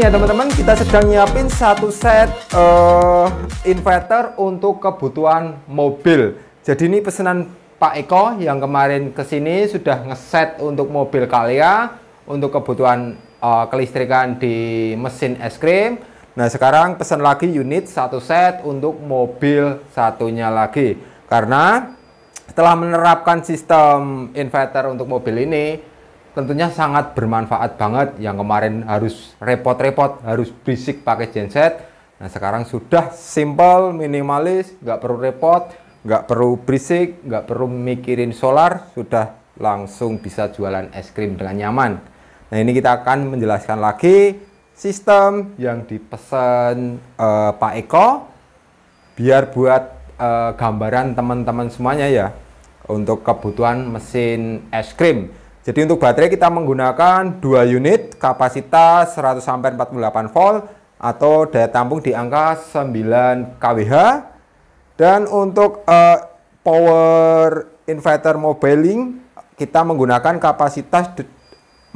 Ini ya teman-teman, kita sedang nyiapin satu set inverter untuk kebutuhan mobil. Jadi ini pesanan Pak Eko yang kemarin kesini sudah ngeset untuk mobil Calya untuk kebutuhan kelistrikan di mesin es krim. Nah sekarang pesan lagi unit satu set untuk mobil satunya lagi, karena setelah menerapkan sistem inverter untuk mobil ini tentunya sangat bermanfaat banget. Yang kemarin harus repot-repot, harus berisik pakai genset. Nah sekarang sudah simple, minimalis, nggak perlu repot, nggak perlu berisik, nggak perlu mikirin solar, sudah langsung bisa jualan es krim dengan nyaman. Nah ini kita akan menjelaskan lagi sistem yang dipesan Pak Eko, biar buat gambaran teman-teman semuanya ya, untuk kebutuhan mesin es krim. Jadi untuk baterai kita menggunakan 2 unit kapasitas 100 ampere 48 volt atau daya tampung di angka 9 kWh. Dan untuk power inverter mobiling kita menggunakan kapasitas 48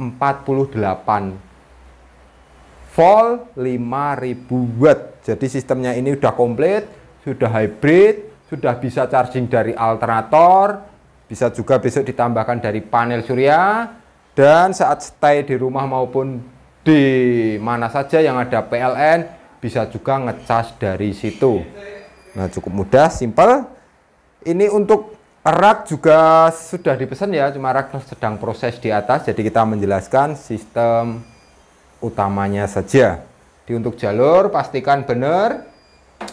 volt 5000 watt. Jadi sistemnya ini sudah komplit, sudah hybrid, sudah bisa charging dari alternator, bisa juga besok ditambahkan dari panel surya, dan saat stay di rumah maupun di mana saja yang ada PLN bisa juga ngecas dari situ. Nah cukup mudah, simple. Ini untuk rak juga sudah dipesan ya, cuma rak sedang proses di atas, jadi kita menjelaskan sistem utamanya saja. Di untuk jalur pastikan benar,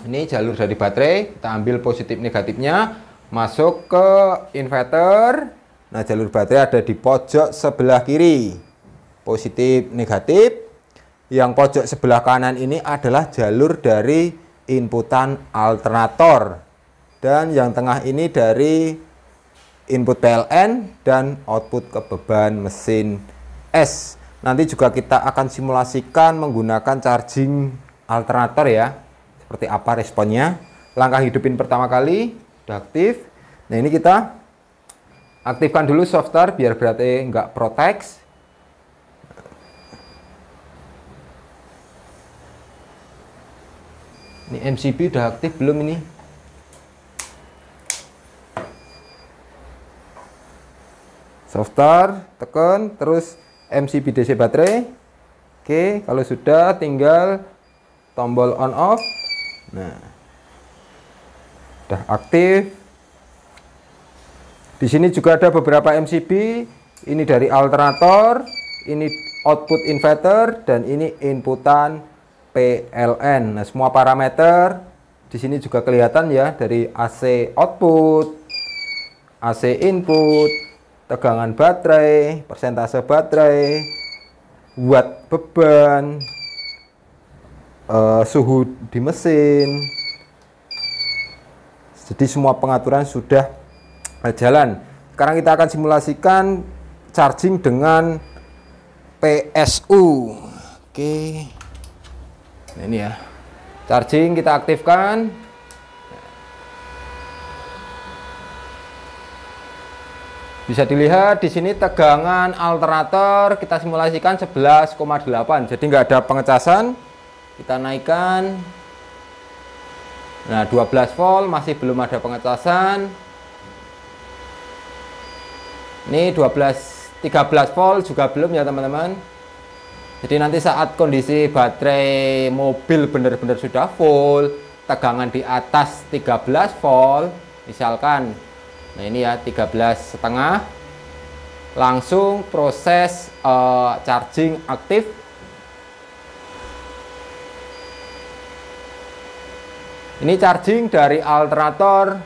ini jalur dari baterai, kita ambil positif negatifnya, masuk ke inverter. Nah jalur baterai ada di pojok sebelah kiri, positif negatif. Yang pojok sebelah kanan ini adalah jalur dari inputan alternator, dan yang tengah ini dari input PLN dan output ke beban mesin es. Nanti juga kita akan simulasikan menggunakan charging alternator ya, seperti apa responnya. Langkah hidupin pertama kali udah aktif. Nah ini kita aktifkan dulu software biar berarti nggak proteksi. Ini MCB udah aktif belum ini? Software tekan terus MCB DC baterai. Oke, kalau sudah tinggal tombol on off. Nah udah aktif. Di sini juga ada beberapa MCB. Ini dari alternator, ini output inverter, dan ini inputan PLN. Nah, semua parameter di sini juga kelihatan ya, dari AC output, AC input, tegangan baterai, persentase baterai, watt beban, suhu di mesin. Jadi semua pengaturan sudah jalan. Sekarang kita akan simulasikan charging dengan PSU. Oke. Nah ini ya. Charging kita aktifkan. Bisa dilihat di sini tegangan alternator kita simulasikan 11,8. Jadi nggak ada pengecasan. Kita naikkan. Nah 12 volt masih belum ada pengecasan. Ini 13 volt juga belum ya teman-teman. Jadi nanti saat kondisi baterai mobil benar-benar sudah full, tegangan di atas 13 volt misalkan, nah ini ya 13,5, langsung proses charging aktif. Ini charging dari alternator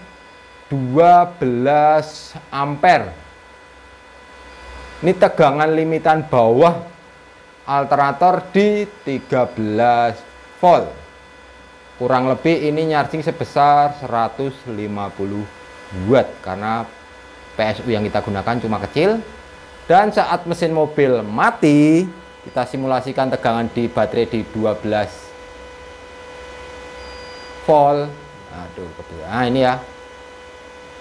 12 ampere. Ini tegangan limitan bawah alternator di 13 volt. Kurang lebih ini charging sebesar 150 watt karena PSU yang kita gunakan cuma kecil. Dan saat mesin mobil mati, kita simulasikan tegangan di baterai di 12 volt. Aduh, nah ini ya.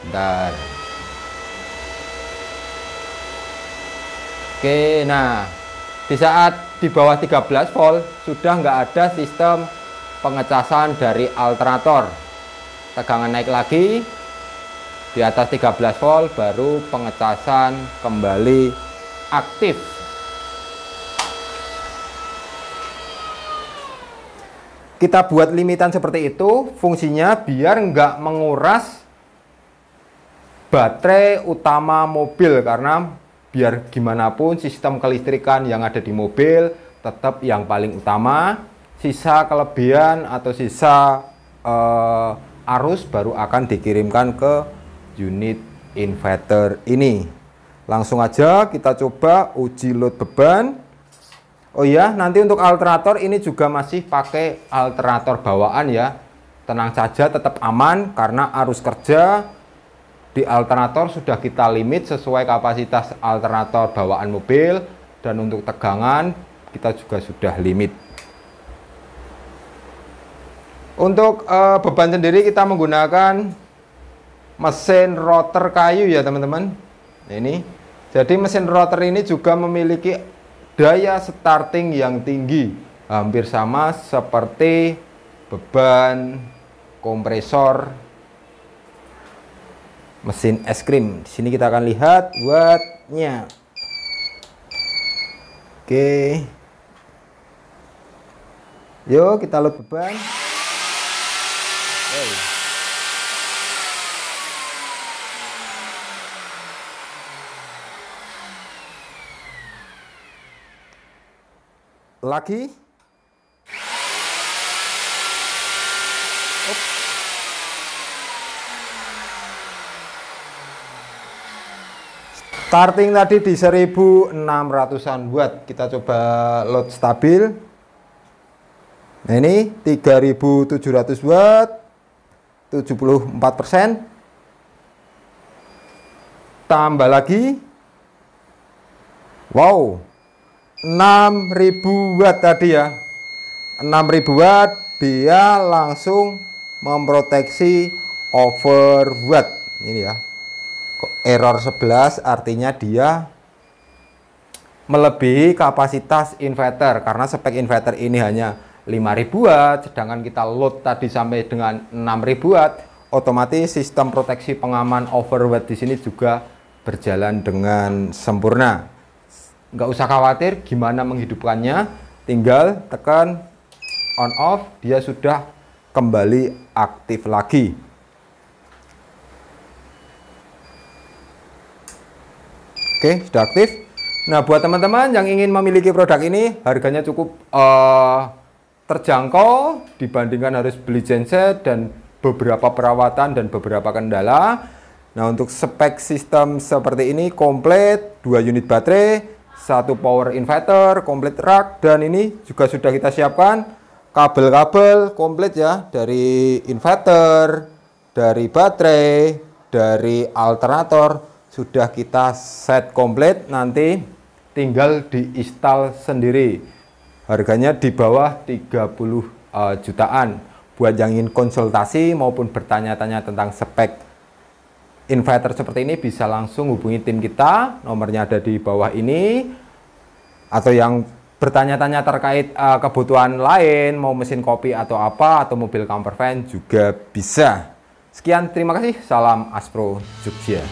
Bentar. Oke, nah di saat di bawah 13 volt sudah nggak ada sistem pengecasan dari alternator. Tegangan naik lagi di atas 13 volt baru pengecasan kembali aktif. Kita buat limitan seperti itu, fungsinya biar nggak menguras baterai utama mobil, karena biar gimana pun sistem kelistrikan yang ada di mobil tetap yang paling utama. Sisa kelebihan atau sisa arus baru akan dikirimkan ke unit inverter ini. Langsung aja kita coba uji load beban. Oh iya, nanti untuk alternator ini juga masih pakai alternator bawaan ya. Tenang saja, tetap aman karena arus kerja di alternator sudah kita limit sesuai kapasitas alternator bawaan mobil, dan untuk tegangan kita juga sudah limit. Untuk beban sendiri kita menggunakan mesin rotor kayu ya teman-teman. Ini jadi mesin rotor ini juga memiliki daya starting yang tinggi, hampir sama seperti beban kompresor mesin es krim. Di sini kita akan lihat wattnya. Oke, yuk kita load beban. Lagi. Starting tadi di 1600-an watt. Kita coba load stabil. Nah ini 3700 watt, 74%. Tambah lagi. Wow, 6000 watt tadi ya. 6000 watt, dia langsung memproteksi overwatt. Ini ya, error 11 artinya dia melebihi kapasitas inverter, karena spek inverter ini hanya 5000 watt, sedangkan kita load tadi sampai dengan 6000 watt. Otomatis sistem proteksi pengaman overwatt di sini juga berjalan dengan sempurna. Nggak usah khawatir gimana menghidupkannya, tinggal tekan on off, dia sudah kembali aktif lagi. Oke, sudah aktif. Nah, buat teman-teman yang ingin memiliki produk ini, harganya cukup terjangkau dibandingkan harus beli genset dan beberapa perawatan dan beberapa kendala. Nah, untuk spek sistem seperti ini komplit, 2 unit baterai, 1 power inverter, komplit rak, dan ini juga sudah kita siapkan kabel-kabel komplit ya, dari inverter, dari baterai, dari alternator. Sudah kita set komplit, nanti tinggal diinstal sendiri. Harganya di bawah 30 jutaan. Buat yang ingin konsultasi maupun bertanya-tanya tentang spek inverter seperti ini, bisa langsung hubungi tim kita, nomornya ada di bawah ini. Atau yang bertanya-tanya terkait kebutuhan lain, mau mesin kopi atau apa, atau mobil camper van juga bisa. Sekian, terima kasih. Salam Aspro Jogja.